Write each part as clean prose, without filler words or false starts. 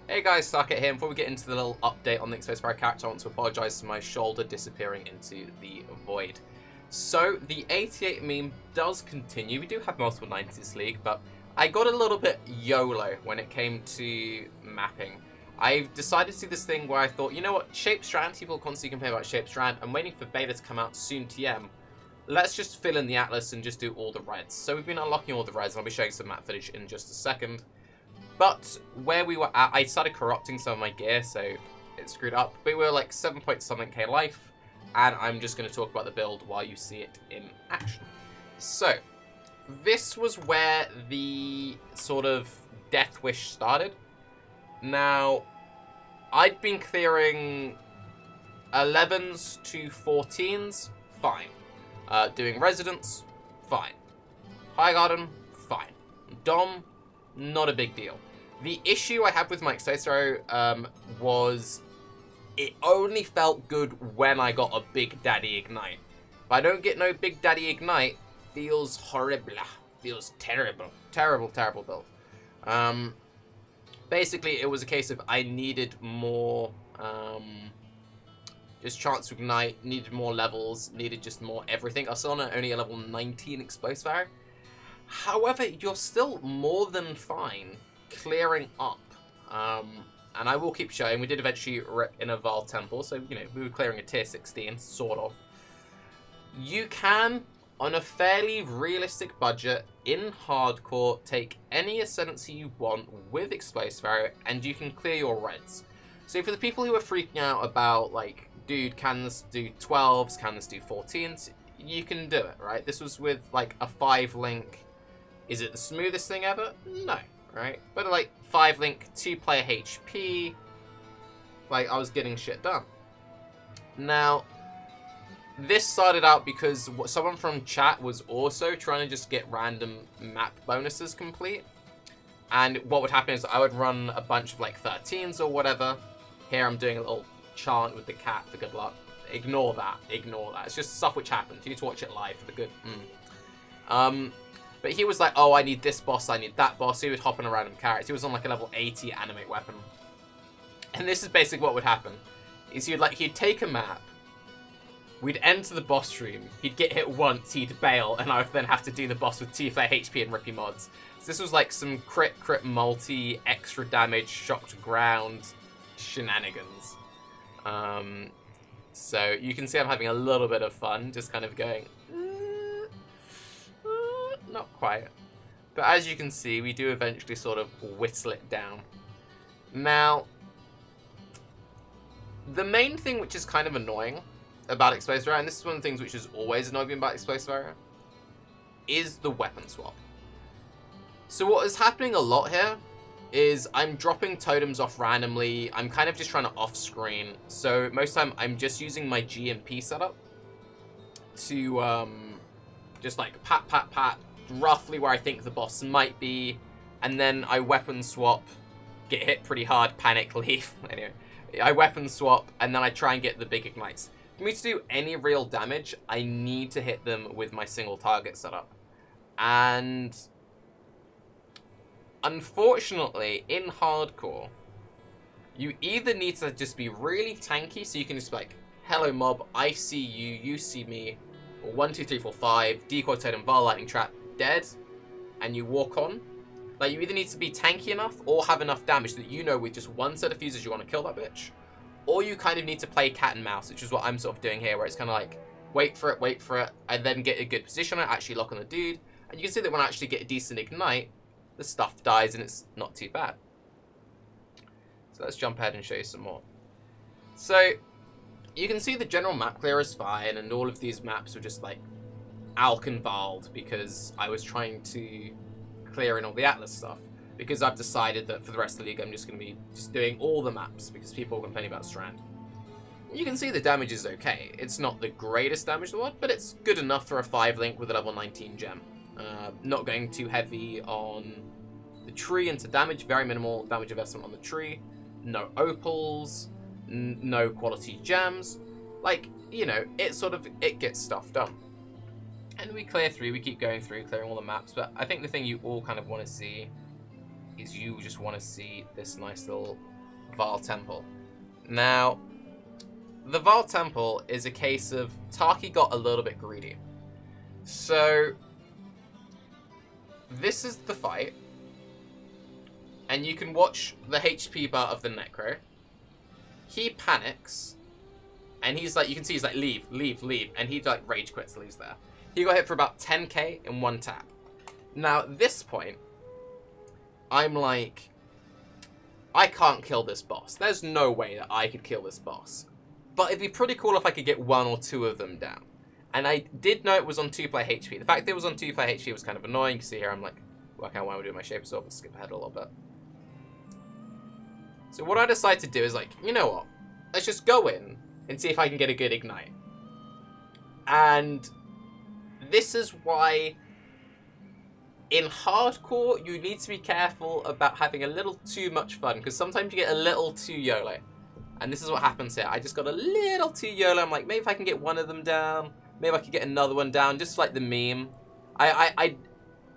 Hey guys, Socket here. Before we get into the little update on the Exposed Sparrow character, I want to apologise for my shoulder disappearing into the void. So, the 88 meme does continue. We do have multiple 90s League, but I got a little bit YOLO when it came to mapping. I've decided to do this thing where I thought, you know what, Shape Strand, people constantly complain about Shape Strand. I'm waiting for beta to come out soon, TM. Let's just fill in the atlas and just do all the reds. So we've been unlocking all the reds, and I'll be showing some map footage in just a second. But where we were at, I started corrupting some of my gear, so it screwed up. But we were like 7 point something K life, and I'm just going to talk about the build while you see it in action. So, this was where the sort of death wish started. Now, I'd been clearing 11s to 14s, fine. Doing residence, fine. High Garden, fine. Dom, not a big deal. The issue I had with my Exposed Sparrow was it only felt good when I got a Big Daddy Ignite. If I don't get no Big Daddy Ignite, feels horrible. Feels terrible. Terrible, terrible build. Basically, it was a case of I needed more just chance to ignite, needed more levels, needed just more everything. I was still on only a level 19 Exposed Sparrow. However, you're still more than fine clearing up. And I will keep showing. We did eventually rip in a Vaal Temple, so, you know, we were clearing a tier 16, sort of. You can, on a fairly realistic budget, in hardcore, take any Ascendancy you want with Exposed Sparrow, and you can clear your reds. So for the people who are freaking out about, like, dude, can this do 12s, can this do 14s, you can do it, right? This was with, like, a 5-link. Is it the smoothest thing ever? No, right? But, like, 5-link, 2-player HP, like, I was getting shit done. Now, this started out because someone from chat was also trying to just get random map bonuses complete. And what would happen is I would run a bunch of, like, 13s or whatever. Here I'm doing a little chant with the cat for good luck. Ignore that. Ignore that. It's just stuff which happens. You need to watch it live for the good. But he was like, oh, I need this boss, I need that boss. He would hop on a random character. He was on like a level 80 animate weapon. And this is basically what would happen. Is he'd take a map, we'd enter the boss room, he'd get hit once, he'd bail, and I would then have to do the boss with 2-player HP and Rippy mods. So this was like some crit multi, extra damage, shocked ground shenanigans. So you can see I'm having a little bit of fun, just kind of going, not quite. But as you can see, we do eventually sort of whittle it down. Now, the main thing which is kind of annoying about Exposed Sparrow, and this is one of the things which has always annoyed me about Exposed Sparrow, is the weapon swap. So what is happening a lot here is I'm dropping totems off randomly. I'm kind of just trying to off-screen. So most of the time, I'm just using my GMP setup to just like pat, roughly where I think the boss might be, and then I weapon swap, get hit pretty hard, panic, leave. Anyway, I weapon swap, and then I try and get the big ignites. For me to do any real damage, I need to hit them with my single target setup. And unfortunately, in hardcore, you either need to just be really tanky, so you can just be like, hello mob, I see you, you see me, or 1, 2, 3, 4, 5, decoy totem, Vaal lightning trap, dead, and you walk on. Like, you either need to be tanky enough or have enough damage that you know with just one set of fuses you want to kill that bitch, or you kind of need to play cat and mouse, which is what I'm sort of doing here, where it's kind of like, wait for it, and then get a good position on it, actually lock on the dude, and you can see that when I actually get a decent ignite, the stuff dies and it's not too bad. So let's jump ahead and show you some more. So, you can see the general map clear is fine, and all of these maps were just like Alkenwald because I was trying to clear in all the Atlas stuff. Because I've decided that for the rest of the league I'm just going to be just doing all the maps because people are complaining about Strand. You can see the damage is okay. It's not the greatest damage in the world, but it's good enough for a 5-link with a level 19 gem. Not going too heavy on the tree into damage, very minimal damage investment on the tree. No opals, no quality gems. Like, you know, it gets stuff done. And we clear through, we keep going through, clearing all the maps, but I think the thing you all kind of want to see is you just want to see this nice little Vaal Temple. Now, the Vaal Temple is a case of Taki got a little bit greedy. So, this is the fight. And you can watch the HP bar of the Necro. He panics. And he's like, you can see he's like, leave, leave, leave. And he like rage quits, leaves there. He got hit for about 10k in one tap. Now, at this point, I'm like, I can't kill this boss. There's no way that I could kill this boss. But it'd be pretty cool if I could get one or two of them down. And I did know it was on 2-player HP. The fact that it was on 2-player HP was kind of annoying. You can see here, I'm like, working out why I'm doing my shape absorb and skip ahead a little bit. So what I decided to do is like, you know what? Let's just go in and see if I can get a good ignite. And this is why in hardcore, you need to be careful about having a little too much fun, because sometimes you get a little too YOLO. And this is what happens here. I just got a little too YOLO. I'm like, maybe if I can get one of them down, maybe I could get another one down, just like the meme. I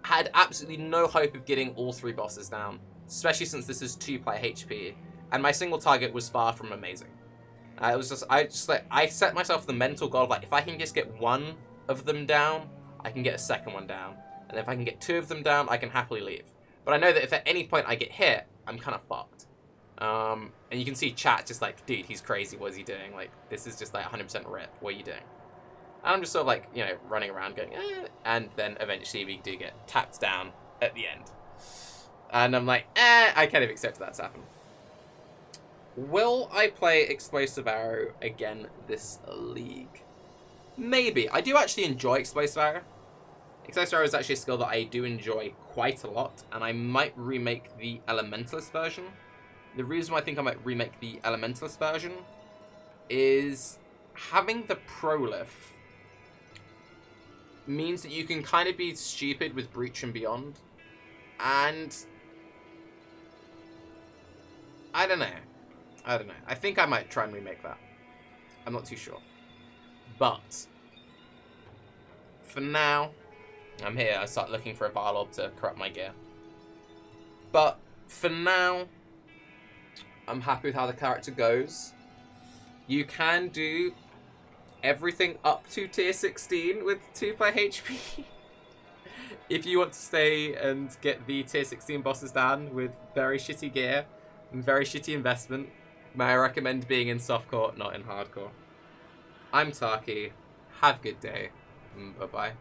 had absolutely no hope of getting all 3 bosses down, especially since this is 2-player HP, and my single target was far from amazing. I set myself the mental goal of like, if I can just get one of them down, I can get a second one down. And if I can get 2 of them down, I can happily leave. But I know that if at any point I get hit, I'm kind of fucked. And you can see chat just like, dude, he's crazy, what is he doing? Like, this is just like 100% rip, what are you doing? And I'm just sort of like, you know, running around going, eh. And then eventually we do get tapped down at the end. And I'm like, I kind of accept that's happened. Will I play Explosive Arrow again this league? Maybe. I do actually enjoy Explosive Arrow. Explosive Arrow is actually a skill that I do enjoy quite a lot, and I might remake the Elementalist version. The reason why I think I might remake the Elementalist version is having the Prolif means that you can kind of be stupid with Breach and Beyond, and I don't know. I think I might try and remake that. I'm not too sure. But for now, I'm here. I start looking for a Vaal Orb to corrupt my gear. But for now, I'm happy with how the character goes. You can do everything up to tier 16 with 2-player HP. If you want to stay and get the tier 16 bosses down with very shitty gear and very shitty investment, may I recommend being in softcore, not in hardcore. I'm Taki. Have a good day. Bye-bye.